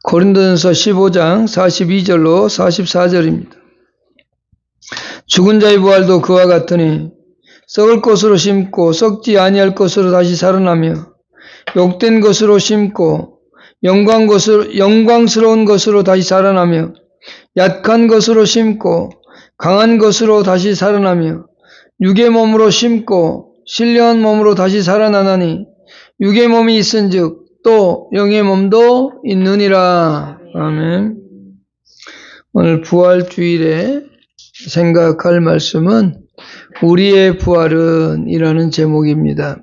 고린도전서 15장 42절로 44절입니다. 죽은 자의 부활도 그와 같으니 썩을 것으로 심고 썩지 아니할 것으로 다시 살아나며 욕된 것으로 심고 영광스러운 것으로 다시 살아나며 약한 것으로 심고 강한 것으로 다시 살아나며 육의 몸으로 심고 신령한 몸으로 다시 살아나나니 육의 몸이 있은즉 또 영의 몸도 있느니라. 아멘. 오늘 부활주일에 생각할 말씀은 우리의 부활은 이라는 제목입니다.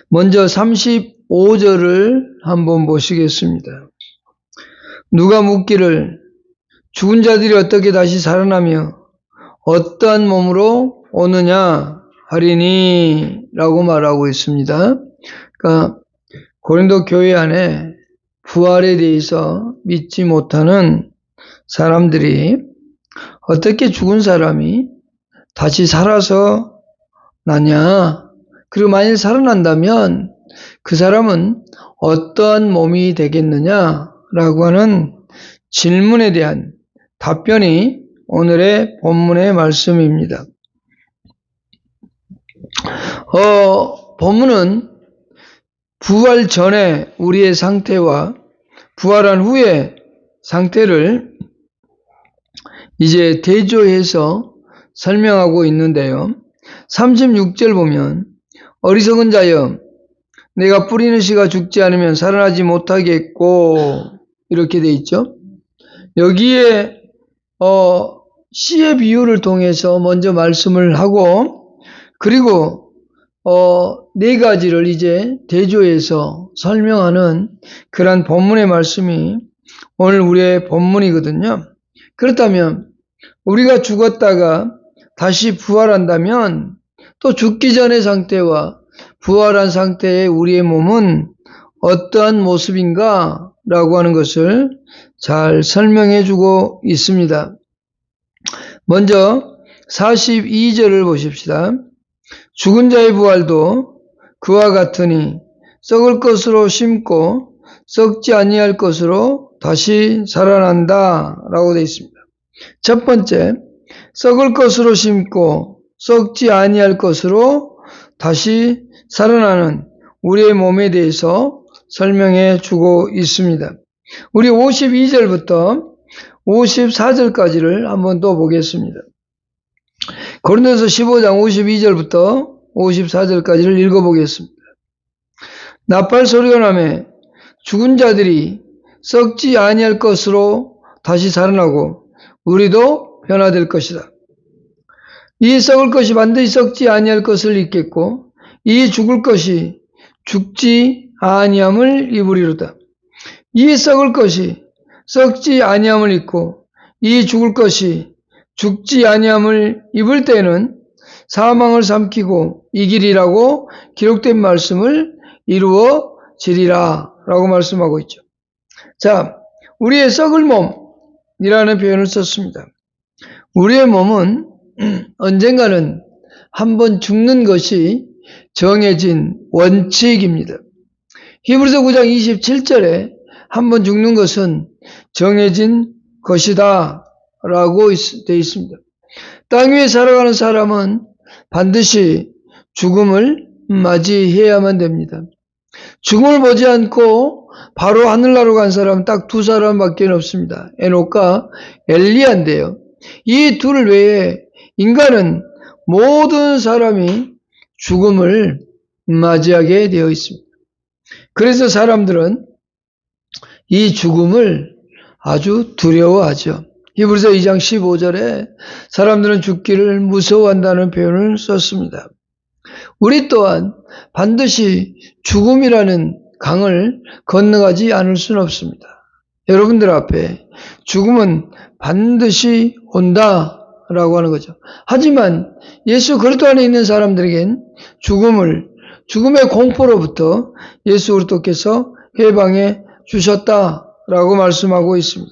먼저 35절을 한번 보시겠습니다. 누가 묻기를 죽은 자들이 어떻게 다시 살아나며 어떠한 몸으로 오느냐 하리니 라고 말하고 있습니다. 그러니까 고린도 교회 안에 부활에 대해서 믿지 못하는 사람들이 어떻게 죽은 사람이 다시 살아서 나냐, 그리고 만일 살아난다면 그 사람은 어떠한 몸이 되겠느냐라고 하는 질문에 대한 답변이 오늘의 본문의 말씀입니다. 본문은 부활 전에 우리의 상태와 부활한 후의 상태를 이제 대조해서 설명하고 있는데요. 36절 보면 어리석은 자여 내가 뿌리는 씨가 죽지 않으면 살아나지 못하겠고 이렇게 돼 있죠. 여기에 씨의 비유를 통해서 먼저 말씀을 하고 그리고 네 가지를 이제 대조해서 설명하는 그러한 본문의 말씀이 오늘 우리의 본문이거든요. 그렇다면 우리가 죽었다가 다시 부활한다면 또 죽기 전의 상태와 부활한 상태의 우리의 몸은 어떠한 모습인가 라고 하는 것을 잘 설명해 주고 있습니다. 먼저 42절을 보십시다. 죽은 자의 부활도 그와 같으니 썩을 것으로 심고 썩지 아니할 것으로 다시 살아난다 라고 되어 있습니다. 첫 번째, 썩을 것으로 심고 썩지 아니할 것으로 다시 살아나는 우리의 몸에 대해서 설명해 주고 있습니다. 우리 52절부터 54절까지를 한번 또 보겠습니다. 고린도전서 15장 52절부터 54절까지를 읽어보겠습니다. 나팔 소리가 나매 죽은 자들이 썩지 아니할 것으로 다시 살아나고 우리도 변화될 것이다. 이 썩을 것이 반드시 썩지 아니할 것을 입겠고 이 죽을 것이 죽지 아니함을 입으리로다. 이 썩을 것이 썩지 아니함을 입고 이 죽을 것이 죽지 아니함을 입을 때는 사망을 삼키고 이기리라고 기록된 말씀을 이루어지리라 라고 말씀하고 있죠. 자, 우리의 썩을 몸이라는 표현을 썼습니다. 우리의 몸은 언젠가는 한번 죽는 것이 정해진 원칙입니다. 히브리서 9장 27절에 한번 죽는 것은 정해진 것이다 라고 되어 있습니다. 땅 위에 살아가는 사람은 반드시 죽음을 맞이해야만 됩니다. 죽음을 보지 않고 바로 하늘나라로 간 사람은 딱 두 사람밖에 없습니다. 에녹과 엘리야인데요. 이 둘 외에 인간은 모든 사람이 죽음을 맞이하게 되어 있습니다. 그래서 사람들은 이 죽음을 아주 두려워하죠. 히브리서 2장 15절에 사람들은 죽기를 무서워한다는 표현을 썼습니다. 우리 또한 반드시 죽음이라는 강을 건너가지 않을 수는 없습니다. 여러분들 앞에 죽음은 반드시 온다라고 하는 거죠. 하지만 예수 그리스도 안에 있는 사람들에겐 죽음의 공포로부터 예수 그리스도께서 해방해 주셨다라고 말씀하고 있습니다.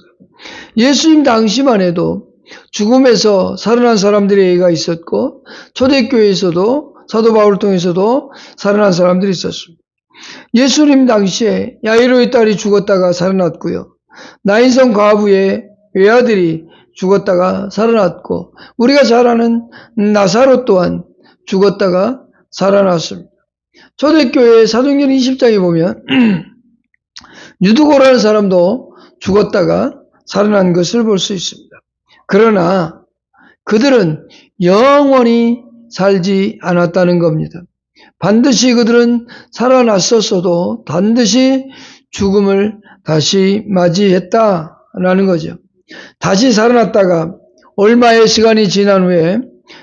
예수님 당시만 해도 죽음에서 살아난 사람들의 예가 있었고 초대교회에서도 사도 바울을 통해서도 살아난 사람들이 있었습니다. 예수님 당시에 야이로의 딸이 죽었다가 살아났고요. 나인성 과부의 외아들이 죽었다가 살아났고, 우리가 잘 아는 나사로 또한 죽었다가 살아났습니다. 초대교회 사도행전 20장에 보면 유두고라는 사람도 죽었다가 살아난 것을 볼 수 있습니다. 그러나 그들은 영원히 살지 않았다는 겁니다. 반드시 그들은 살아났었어도 반드시 죽음을 다시 맞이했다라는 거죠. 다시 살아났다가 얼마의 시간이 지난 후에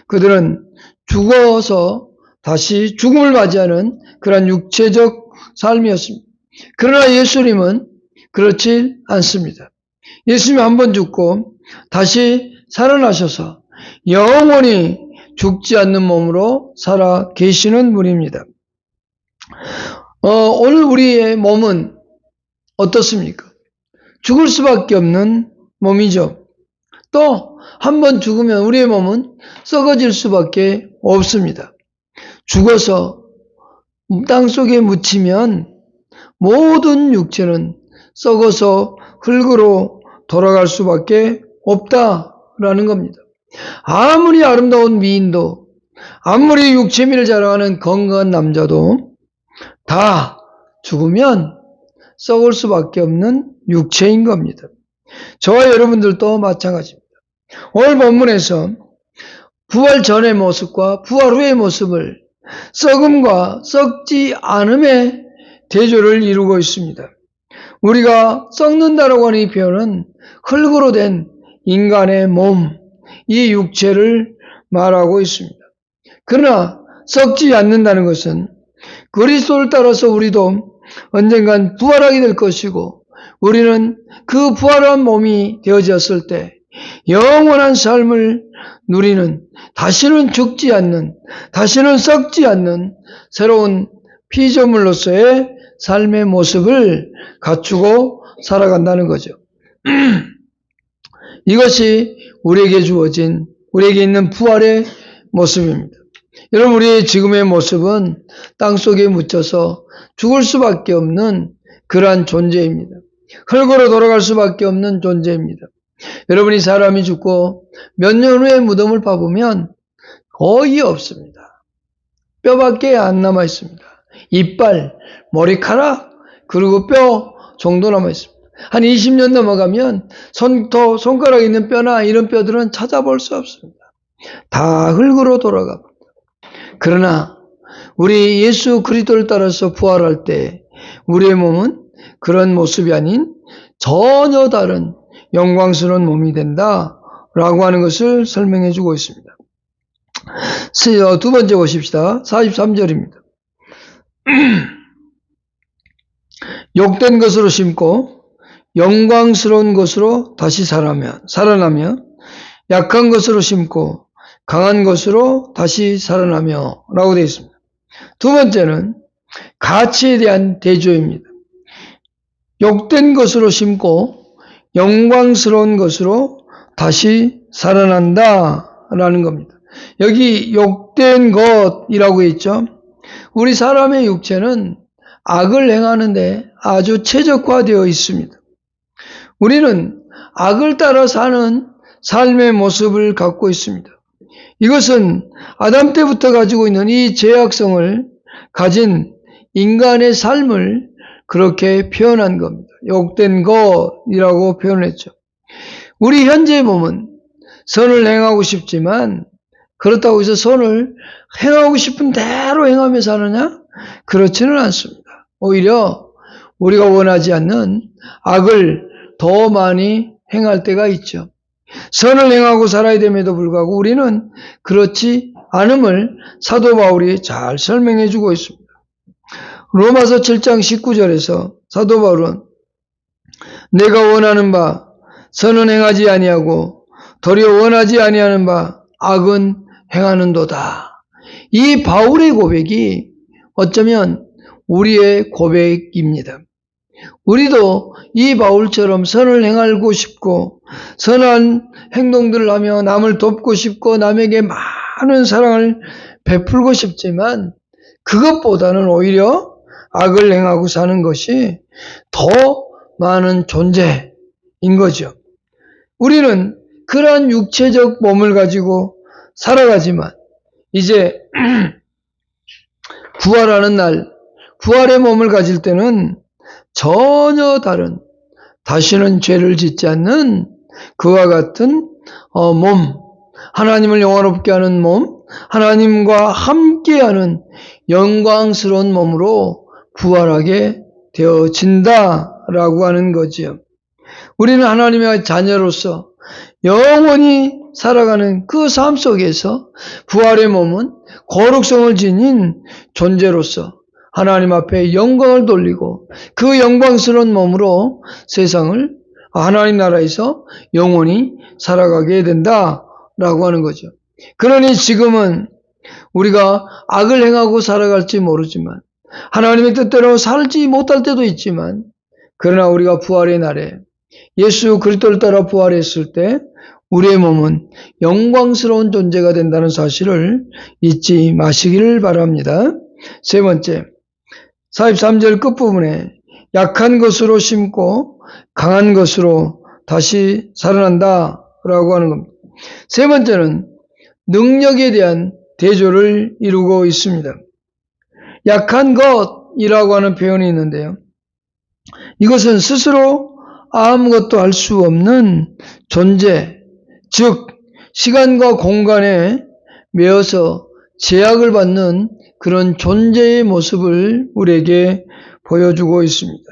그들은 죽어서 다시 죽음을 맞이하는 그런 육체적 삶이었습니다. 그러나 예수님은 그렇지 않습니다. 예수님이 한번 죽고 다시 살아나셔서 영원히 죽지 않는 몸으로 살아 계시는 분입니다. 오늘 우리의 몸은 어떻습니까? 죽을 수밖에 없는 몸이죠. 또 한 번 죽으면 우리의 몸은 썩어질 수밖에 없습니다. 죽어서 땅속에 묻히면 모든 육체는 썩어서 흙으로 돌아갈 수밖에 없다라는 겁니다. 아무리 아름다운 미인도, 아무리 육체미를 자랑하는 건강한 남자도 다 죽으면 썩을 수밖에 없는 육체인 겁니다. 저와 여러분들도 마찬가지입니다. 오늘 본문에서 부활 전의 모습과 부활 후의 모습을 썩음과 썩지 않음의 대조를 이루고 있습니다. 우리가 썩는다라고 하는 이 표현은 흙으로 된 인간의 몸, 이 육체를 말하고 있습니다. 그러나 썩지 않는다는 것은 그리스도를 따라서 우리도 언젠간 부활하게 될 것이고, 우리는 그 부활한 몸이 되어졌을 때 영원한 삶을 누리는, 다시는 죽지 않는, 다시는 썩지 않는 새로운 피조물로서의 삶의 모습을 갖추고 살아간다는 거죠. 이것이 우리에게 주어진, 우리에게 있는 부활의 모습입니다. 여러분, 우리의 지금의 모습은 땅속에 묻혀서 죽을 수밖에 없는 그러한 존재입니다. 흙으로 돌아갈 수밖에 없는 존재입니다. 여러분이 사람이 죽고 몇 년 후에 무덤을 파보면 거의 없습니다. 뼈밖에 안 남아 있습니다. 이빨, 머리카락, 그리고 뼈 정도 남아 있습니다. 한 20년 넘어가면 손가락에 있는 뼈나 이런 뼈들은 찾아볼 수 없습니다. 다 흙으로 돌아갑니다. 그러나 우리 예수 그리스도를 따라서 부활할 때 우리의 몸은 그런 모습이 아닌 전혀 다른 영광스러운 몸이 된다라고 하는 것을 설명해 주고 있습니다. 두 번째 보십시다. 43절입니다. 욕된 것으로 심고 영광스러운 것으로 다시 살아나며 약한 것으로 심고 강한 것으로 다시 살아나며 라고 되어 있습니다. 두 번째는 가치에 대한 대조입니다. 욕된 것으로 심고 영광스러운 것으로 다시 살아난다 라는 겁니다. 여기 욕된 것이라고 했죠. 우리 사람의 육체는 악을 행하는데 아주 최적화되어 있습니다. 우리는 악을 따라 사는 삶의 모습을 갖고 있습니다. 이것은 아담 때부터 가지고 있는 이 죄악성을 가진 인간의 삶을 그렇게 표현한 겁니다. 욕된 것이라고 표현했죠. 우리 현재의 몸은 선을 행하고 싶지만 그렇다고 해서 선을 행하고 싶은 대로 행하며 사느냐? 그렇지는 않습니다. 오히려 우리가 원하지 않는 악을 더 많이 행할 때가 있죠. 선을 행하고 살아야 됨에도 불구하고 우리는 그렇지 않음을 사도 바울이 잘 설명해 주고 있습니다. 로마서 7장 19절에서 사도 바울은 내가 원하는 바 선은 행하지 아니하고 도리어 원하지 아니하는 바 악은 행하는도다. 이 바울의 고백이 어쩌면 우리의 고백입니다. 우리도 이 바울처럼 선을 행하고 싶고 선한 행동들을 하며 남을 돕고 싶고 남에게 많은 사랑을 베풀고 싶지만 그것보다는 오히려 악을 행하고 사는 것이 더 많은 존재인 거죠. 우리는 그러한 육체적 몸을 가지고 살아가지만 이제 부활하는 날, 부활의 몸을 가질 때는 전혀 다른, 다시는 죄를 짓지 않는 그와 같은 몸, 하나님을 영화롭게 하는 몸, 하나님과 함께하는 영광스러운 몸으로 부활하게 되어진다라고 하는 거지요. 우리는 하나님의 자녀로서 영원히 살아가는 그 삶 속에서 부활의 몸은 거룩성을 지닌 존재로서 하나님 앞에 영광을 돌리고 그 영광스러운 몸으로 세상을 하나님 나라에서 영원히 살아가게 된다라고 하는 거죠. 그러니 지금은 우리가 악을 행하고 살아갈지 모르지만 하나님의 뜻대로 살지 못할 때도 있지만 그러나 우리가 부활의 날에 예수 그리스도를 따라 부활했을 때 우리의 몸은 영광스러운 존재가 된다는 사실을 잊지 마시기를 바랍니다. 세 번째, 43절 끝부분에 약한 것으로 심고 강한 것으로 다시 살아난다 라고 하는 겁니다. 세 번째는 능력에 대한 대조를 이루고 있습니다. 약한 것이라고 하는 표현이 있는데요. 이것은 스스로 아무것도 할 수 없는 존재, 즉 시간과 공간에 매여서 제약을 받는 그런 존재의 모습을 우리에게 보여주고 있습니다.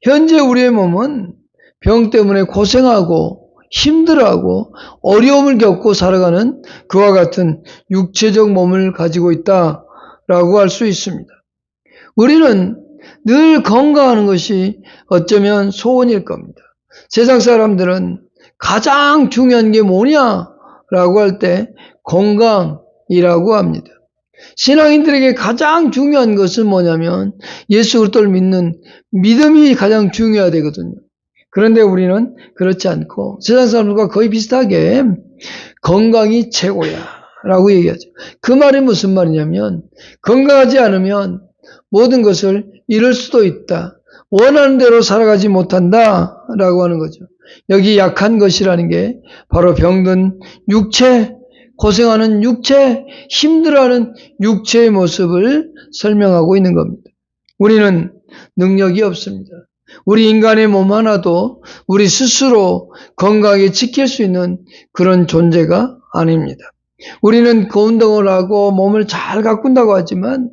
현재 우리의 몸은 병 때문에 고생하고 힘들어하고 어려움을 겪고 살아가는 그와 같은 육체적 몸을 가지고 있다라고 할 수 있습니다. 우리는 늘 건강하는 것이 어쩌면 소원일 겁니다. 세상 사람들은 가장 중요한 게 뭐냐라고 할 때 건강이라고 합니다. 신앙인들에게 가장 중요한 것은 뭐냐면 예수 그리스도를 믿는 믿음이 가장 중요하거든요. 그런데 우리는 그렇지 않고 세상 사람들과 거의 비슷하게 건강이 최고야 라고 얘기하죠. 그 말이 무슨 말이냐면 건강하지 않으면 모든 것을 잃을 수도 있다. 원하는 대로 살아가지 못한다 라고 하는 거죠. 여기 약한 것이라는 게 바로 병든 육체, 고생하는 육체, 힘들어하는 육체의 모습을 설명하고 있는 겁니다. 우리는 능력이 없습니다. 우리 인간의 몸 하나도 우리 스스로 건강하게 지킬 수 있는 그런 존재가 아닙니다. 우리는 그 운동을 하고 몸을 잘 가꾼다고 하지만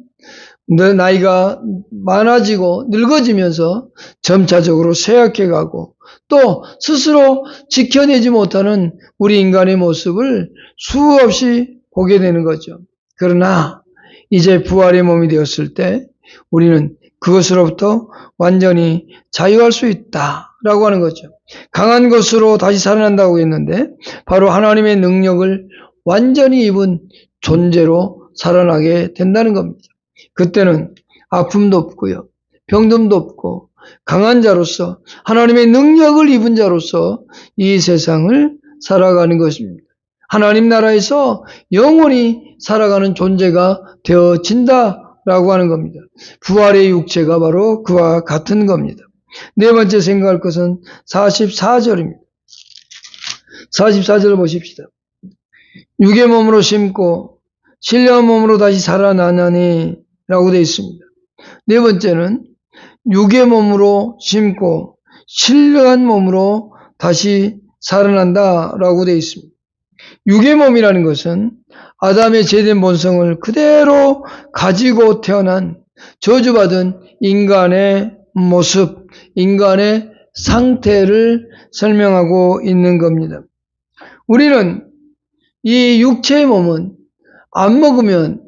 나이가 많아지고 늙어지면서 점차적으로 쇠약해가고 또 스스로 지켜내지 못하는 우리 인간의 모습을 수없이 보게 되는 거죠. 그러나 이제 부활의 몸이 되었을 때 우리는 그것으로부터 완전히 자유할 수 있다라고 하는 거죠. 강한 것으로 다시 살아난다고 했는데 바로 하나님의 능력을 완전히 입은 존재로 살아나게 된다는 겁니다. 그때는 아픔도 없고요. 병듦도 없고 강한 자로서 하나님의 능력을 입은 자로서 이 세상을 살아가는 것입니다. 하나님 나라에서 영원히 살아가는 존재가 되어진다라고 하는 겁니다. 부활의 육체가 바로 그와 같은 겁니다. 네 번째 생각할 것은 44절입니다. 44절을 보십시다. 육의 몸으로 심고 신령한 몸으로 다시 살아나나니 라고 되어 있습니다. 네 번째는 육의 몸으로 심고 신령한 몸으로 다시 살아난다 라고 되어 있습니다. 육의 몸이라는 것은 아담의 죄된 본성을 그대로 가지고 태어난 저주받은 인간의 모습, 인간의 상태를 설명하고 있는 겁니다. 우리는 이 육체의 몸은 안 먹으면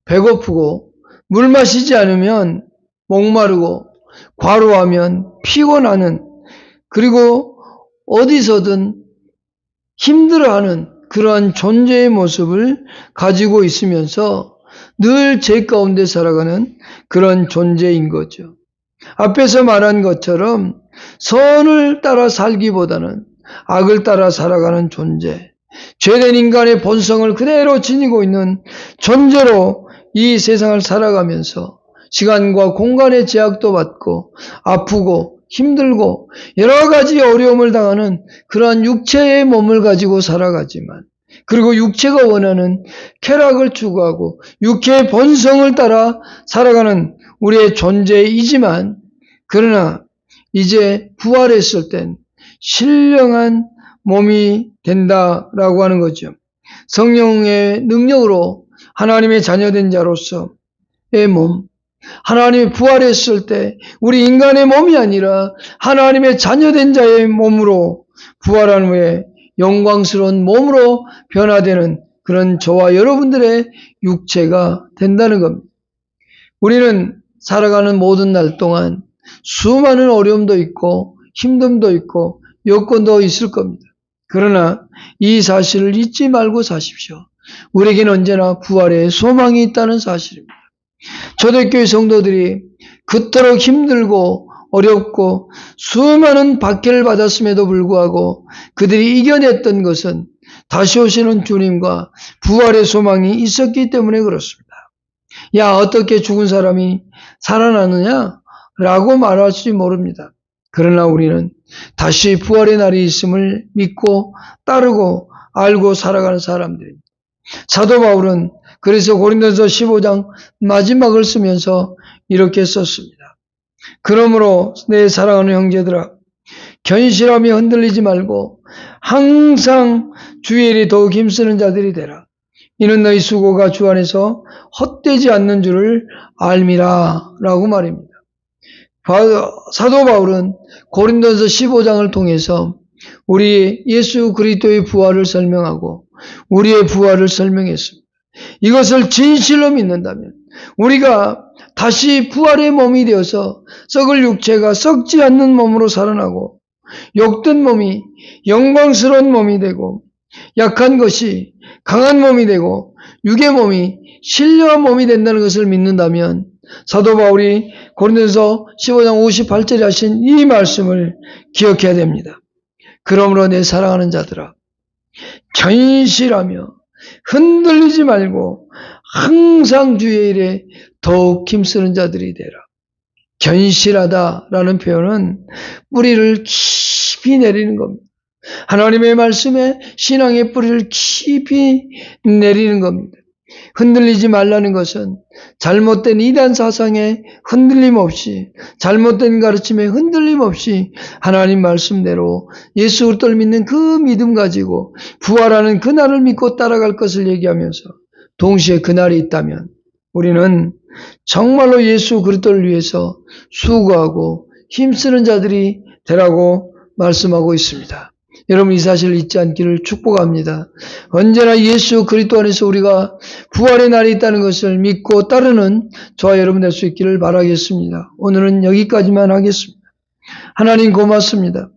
배고프고 물 마시지 않으면 목마르고 과로하면 피곤하는 그리고 어디서든 힘들어하는 그러한 존재의 모습을 가지고 있으면서 늘 죄 가운데 살아가는 그런 존재인 거죠. 앞에서 말한 것처럼 선을 따라 살기보다는 악을 따라 살아가는 존재, 죄된 인간의 본성을 그대로 지니고 있는 존재로 이 세상을 살아가면서 시간과 공간의 제약도 받고 아프고 힘들고 여러 가지 어려움을 당하는 그러한 육체의 몸을 가지고 살아가지만, 그리고 육체가 원하는 쾌락을 추구하고 육체의 본성을 따라 살아가는 우리의 존재이지만, 그러나 이제 부활했을 땐 신령한 몸이 된다라고 하는 거죠. 성령의 능력으로 하나님의 자녀된 자로서의 몸, 하나님이 부활했을 때 우리 인간의 몸이 아니라 하나님의 자녀된 자의 몸으로 부활한 후에 영광스러운 몸으로 변화되는 그런 저와 여러분들의 육체가 된다는 겁니다. 우리는 살아가는 모든 날 동안 수많은 어려움도 있고 힘듦도 있고 여건도 있을 겁니다. 그러나 이 사실을 잊지 말고 사십시오. 우리에게는 언제나 부활의 소망이 있다는 사실입니다. 초대교회 성도들이 그토록 힘들고 어렵고 수많은 박해를 받았음에도 불구하고 그들이 이겨냈던 것은 다시 오시는 주님과 부활의 소망이 있었기 때문에 그렇습니다. 야, 어떻게 죽은 사람이 살아나느냐? 라고 말할지 모릅니다. 그러나 우리는 다시 부활의 날이 있음을 믿고 따르고 알고 살아가는 사람들입니다. 사도 바울은 그래서 고린도서 15장 마지막을 쓰면서 이렇게 썼습니다. 그러므로 내 사랑하는 형제들아, 견실하며 흔들리지 말고 항상 주의 일에 더욱 힘쓰는 자들이 되라. 이는 너희 수고가 주 안에서 헛되지 않는 줄을 알미라 라고 말입니다. 사도 바울은 고린도서 15장을 통해서 우리 예수 그리스도의 부활을 설명하고 우리의 부활을 설명했습니다. 이것을 진실로 믿는다면 우리가 다시 부활의 몸이 되어서 썩을 육체가 썩지 않는 몸으로 살아나고 욕된 몸이 영광스러운 몸이 되고 약한 것이 강한 몸이 되고 육의 몸이 신령한 몸이 된다는 것을 믿는다면 사도 바울이 고린도서 15장 58절에 하신 이 말씀을 기억해야 됩니다. 그러므로 내 사랑하는 자들아, 견실하며 흔들리지 말고 항상 주의 일에 더욱 힘쓰는 자들이 되라. 견실하다라는 표현은 뿌리를 깊이 내리는 겁니다. 하나님의 말씀에 신앙의 뿌리를 깊이 내리는 겁니다. 흔들리지 말라는 것은 잘못된 이단 사상에 흔들림 없이, 잘못된 가르침에 흔들림 없이 하나님 말씀대로 예수 그리스도를 믿는 그 믿음 가지고 부활하는 그날을 믿고 따라갈 것을 얘기하면서 동시에 그날이 있다면 우리는 정말로 예수 그리스도를 위해서 수고하고 힘쓰는 자들이 되라고 말씀하고 있습니다. 여러분, 이 사실을 잊지 않기를 축복합니다. 언제나 예수 그리스도 안에서 우리가 부활의 날이 있다는 것을 믿고 따르는 저와 여러분 될 수 있기를 바라겠습니다. 오늘은 여기까지만 하겠습니다. 하나님 고맙습니다.